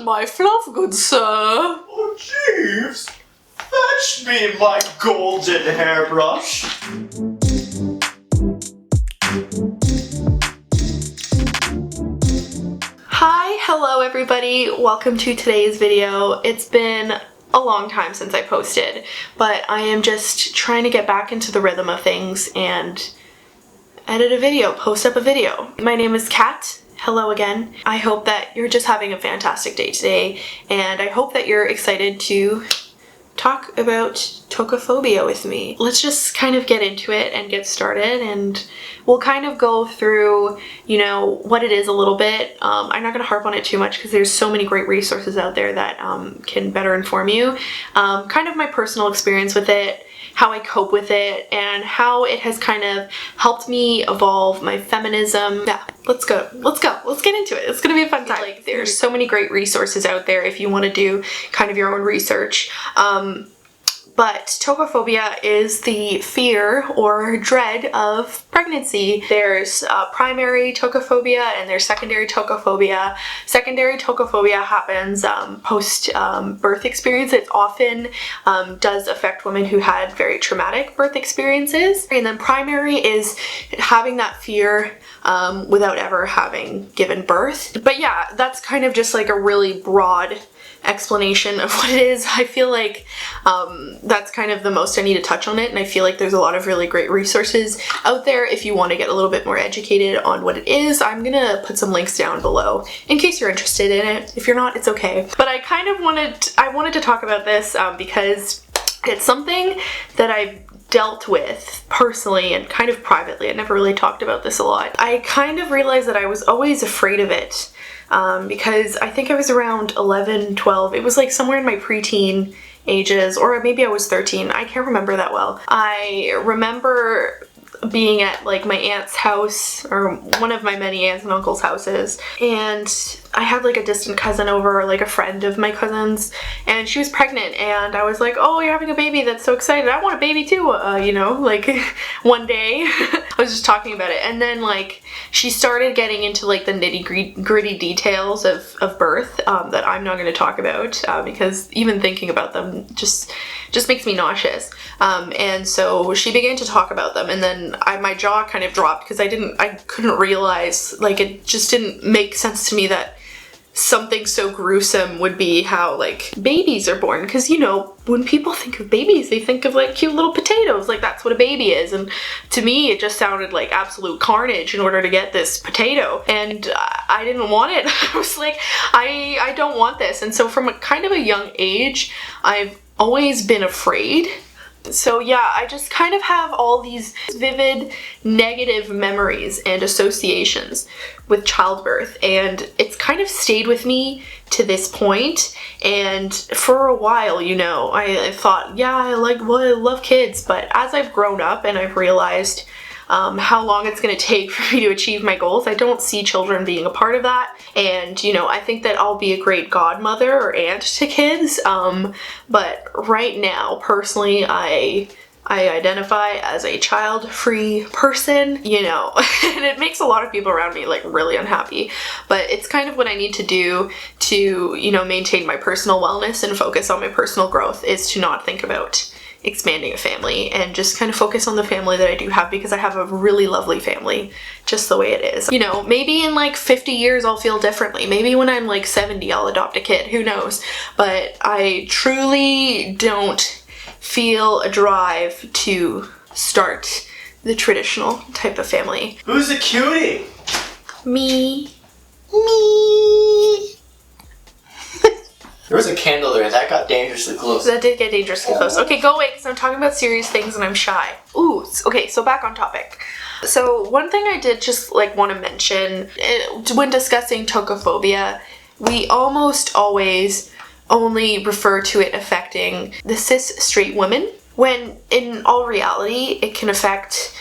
my fluff, good sir? Oh, Jeeves, fetch me my golden hairbrush. Hi, hello everybody, welcome to today's video. It's been a long time since I posted, but I am just trying to get back into the rhythm of things and edit a video, post up a video. My name is Kat. Hello again. I hope that you're just having a fantastic day today, and I hope that you're excited to talk about tokophobia with me. Let's just kind of get into it and get started, and we'll kind of go through, you know, what it is a little bit. I'm not gonna harp on it too much because there's so many great resources out there that can better inform you. Kind of my personal experience with it, how I cope with it, and how it has kind of helped me evolve my feminism. Yeah, let's go. Let's get into it. It's gonna be a fun time. Like, there's so many great resources out there if you want to do kind of your own research. But tokophobia is the fear or dread of pregnancy. There's primary tokophobia and there's secondary tokophobia. Secondary tokophobia happens post birth experience. It often does affect women who had very traumatic birth experiences. And then primary is having that fear without ever having given birth. But yeah, that's kind of just like a really broad explanation of what it is. I feel like that's kind of the most I need to touch on it, and I feel like there's a lot of really great resources out there if you want to get a little bit more educated on what it is. I'm gonna put some links down below in case you're interested in it. If you're not, it's okay. But I kind of wanted to talk about this because it's something that I've dealt with personally and kind of privately. I never really talked about this a lot. I kind of realized that I was always afraid of it. Because I think I was around 11, 12. It was like somewhere in my preteen ages, or maybe I was 13. I can't remember that well. I remember being at like my aunt's house, or one of my many aunts and uncles' houses, and I had like a distant cousin over, like a friend of my cousin's, and she was pregnant, and I was like, oh, you're having a baby, that's so excited, I want a baby too, you know, like one day. I was just talking about it, and then like she started getting into like the nitty-gritty details of birth that I'm not going to talk about because even thinking about them just makes me nauseous. And so she began to talk about them, and then my jaw kind of dropped because I couldn't realize, like, it just didn't make sense to me that something so gruesome would be how like babies are born, because you know, when people think of babies they think of like cute little potatoes, like that's what a baby is, and to me it just sounded like absolute carnage in order to get this potato, and I didn't want it. I was like, I don't want this. And so from a kind of a young age I've always been afraid. So yeah, I just kind of have all these vivid negative memories and associations with childbirth, and it's kind of stayed with me to this point. And for a while, you know, I thought, yeah, I love kids, but as I've grown up and I've realized how long it's going to take for me to achieve my goals, I don't see children being a part of that. And you know, I think that I'll be a great godmother or aunt to kids, but right now personally I identify as a child-free person, you know, and it makes a lot of people around me like really unhappy, but it's kind of what I need to do to, you know, maintain my personal wellness and focus on my personal growth, is to not think about expanding a family and just kind of focus on the family that I do have, because I have a really lovely family just the way it is. You know, maybe in like 50 years I'll feel differently. Maybe when I'm like 70 I'll adopt a kid, who knows? But I truly don't feel a drive to start the traditional type of family. Who's a cutie? Me. There was a candle there, that got dangerously close. That did get dangerously close. Okay, go away, because I'm talking about serious things and I'm shy. Ooh, okay, so back on topic. So one thing I did just like want to mention, when discussing tokophobia, we almost always only refer to it affecting the cis straight women, when in all reality it can affect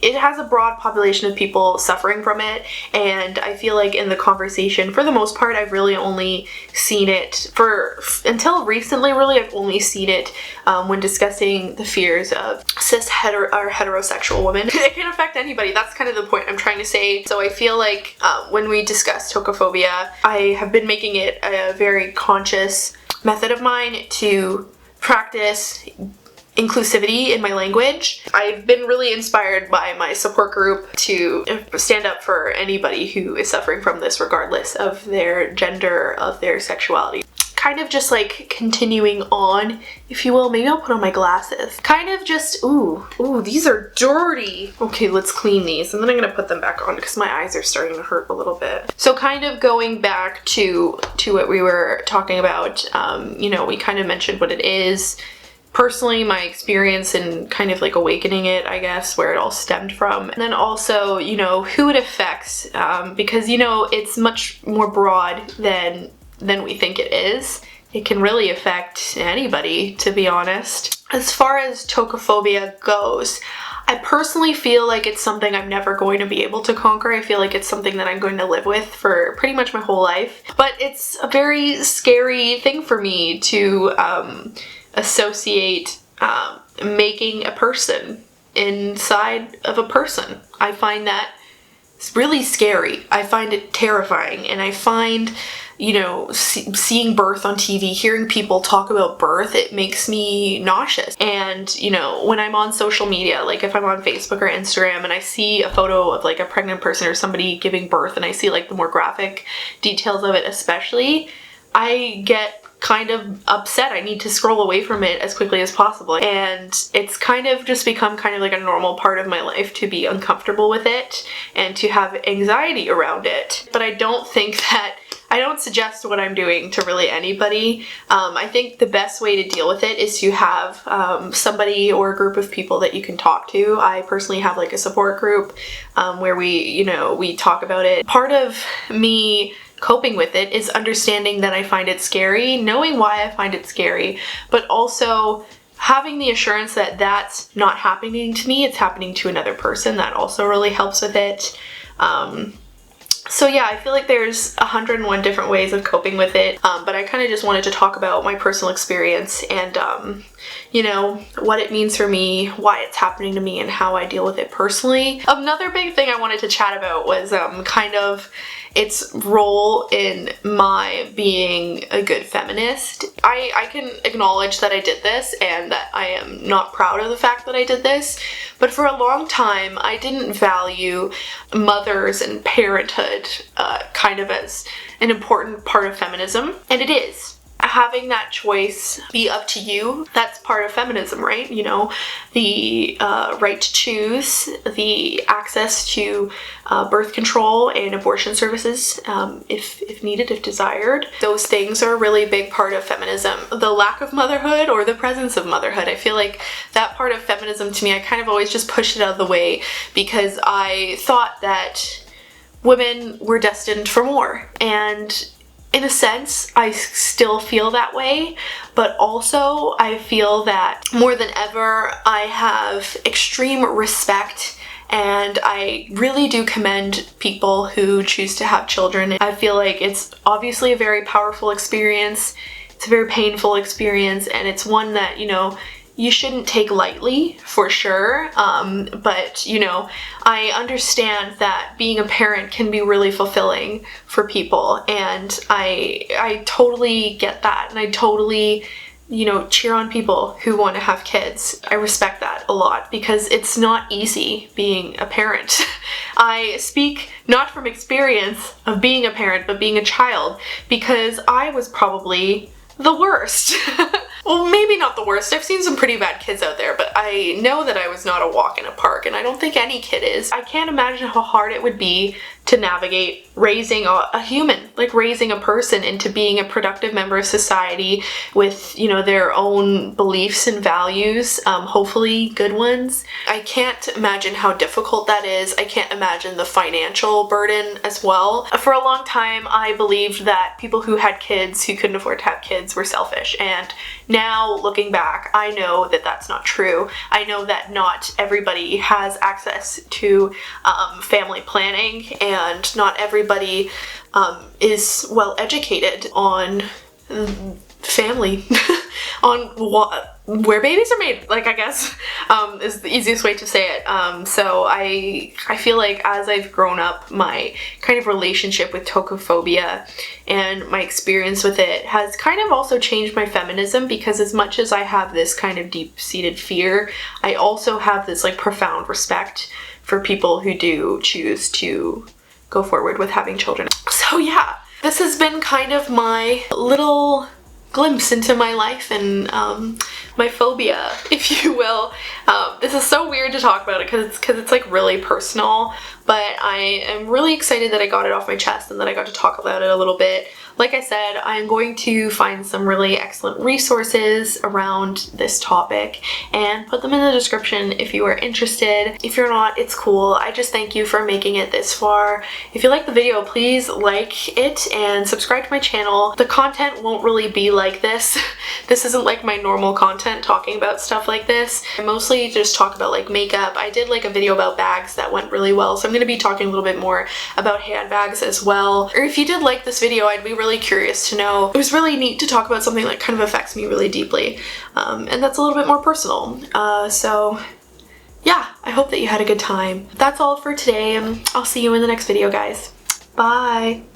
it has a broad population of people suffering from it, and I feel like in the conversation, for the most part, I've really only seen it until recently, really, I've only seen it when discussing the fears of heterosexual women. It can affect anybody. That's kind of the point I'm trying to say. So I feel like when we discuss tokophobia, I have been making it a very conscious method of mine to practice inclusivity in my language. I've been really inspired by my support group to stand up for anybody who is suffering from this, regardless of their gender, of their sexuality. Kind of just like continuing on, if you will. Maybe I'll put on my glasses. Kind of just, ooh, these are dirty. Okay, let's clean these, and then I'm gonna put them back on because my eyes are starting to hurt a little bit. So kind of going back to what we were talking about, you know, we kind of mentioned what it is. Personally, my experience in kind of like awakening it, I guess, where it all stemmed from. And then also, you know, who it affects, because, you know, it's much more broad than we think it is. It can really affect anybody, to be honest. As far as tokophobia goes, I personally feel like it's something I'm never going to be able to conquer. I feel like it's something that I'm going to live with for pretty much my whole life. But it's a very scary thing for me to associate making a person inside of a person. I find that it's really scary. I find it terrifying, and I find, you know, seeing birth on TV, hearing people talk about birth, it makes me nauseous. And, you know, when I'm on social media, like if I'm on Facebook or Instagram and I see a photo of like a pregnant person or somebody giving birth, and I see like the more graphic details of it especially, I get kind of upset. I need to scroll away from it as quickly as possible. And it's kind of just become kind of like a normal part of my life to be uncomfortable with it and to have anxiety around it. But I don't suggest what I'm doing to really anybody. I think the best way to deal with it is to have somebody or a group of people that you can talk to. I personally have like a support group where we talk about it. Part of me coping with it is understanding that I find it scary, knowing why I find it scary, but also having the assurance that that's not happening to me, it's happening to another person. That also really helps with it. So yeah, I feel like there's 101 different ways of coping with it, but I kind of just wanted to talk about my personal experience and, you know, what it means for me, why it's happening to me, and how I deal with it personally. Another big thing I wanted to chat about was kind of its role in my being a good feminist. I can acknowledge that I did this and that I am not proud of the fact that I did this, but for a long time I didn't value mothers and parenthood kind of as an important part of feminism, and it is. Having that choice be up to you, that's part of feminism, right? You know, the right to choose, the access to birth control and abortion services if needed, if desired. Those things are a really big part of feminism. The lack of motherhood or the presence of motherhood, I feel like that part of feminism to me, I kind of always just pushed it out of the way because I thought that women were destined for more. And in a sense, I still feel that way, but also I feel that more than ever, I have extreme respect, and I really do commend people who choose to have children. I feel like it's obviously a very powerful experience, it's a very painful experience, and it's one that, you know, you shouldn't take lightly, for sure, but, you know, I understand that being a parent can be really fulfilling for people, and I totally get that, and I totally, you know, cheer on people who want to have kids. I respect that a lot because it's not easy being a parent. I speak not from experience of being a parent, but being a child, because I was probably the worst. Well, maybe not the worst. I've seen some pretty bad kids out there, but I know that I was not a walk in a park, and I don't think any kid is. I can't imagine how hard it would be to navigate raising a human, like raising a person into being a productive member of society with, you know, their own beliefs and values, hopefully good ones. I can't imagine how difficult that is. I can't imagine the financial burden as well. For a long time, I believed that people who had kids who couldn't afford to have kids were selfish, and now looking back, I know that that's not true. I know that not everybody has access to family planning, and not everybody is well educated on family, on where babies are made, like, I guess, is the easiest way to say it. So I feel like as I've grown up, my kind of relationship with tokophobia and my experience with it has kind of also changed my feminism, because as much as I have this kind of deep-seated fear, I also have this like profound respect for people who do choose to go forward with having children. So yeah, this has been kind of my little glimpse into my life and my phobia, if you will. This is so weird to talk about it because it's like really personal, but I am really excited that I got it off my chest and that I got to talk about it a little bit. Like I said, I'm going to find some really excellent resources around this topic and put them in the description if you are interested. If you're not, it's cool. I just thank you for making it this far. If you like the video, please like it and subscribe to my channel. The content won't really be like this. This isn't like my normal content talking about stuff like this. I mostly just talk about like makeup. I did like a video about bags that went really well, so I'm going to be talking a little bit more about handbags as well. Or if you did like this video, I'd be really curious to know. It was really neat to talk about something that kind of affects me really deeply, and that's a little bit more personal. So yeah, I hope that you had a good time. That's all for today, and I'll see you in the next video, guys. Bye!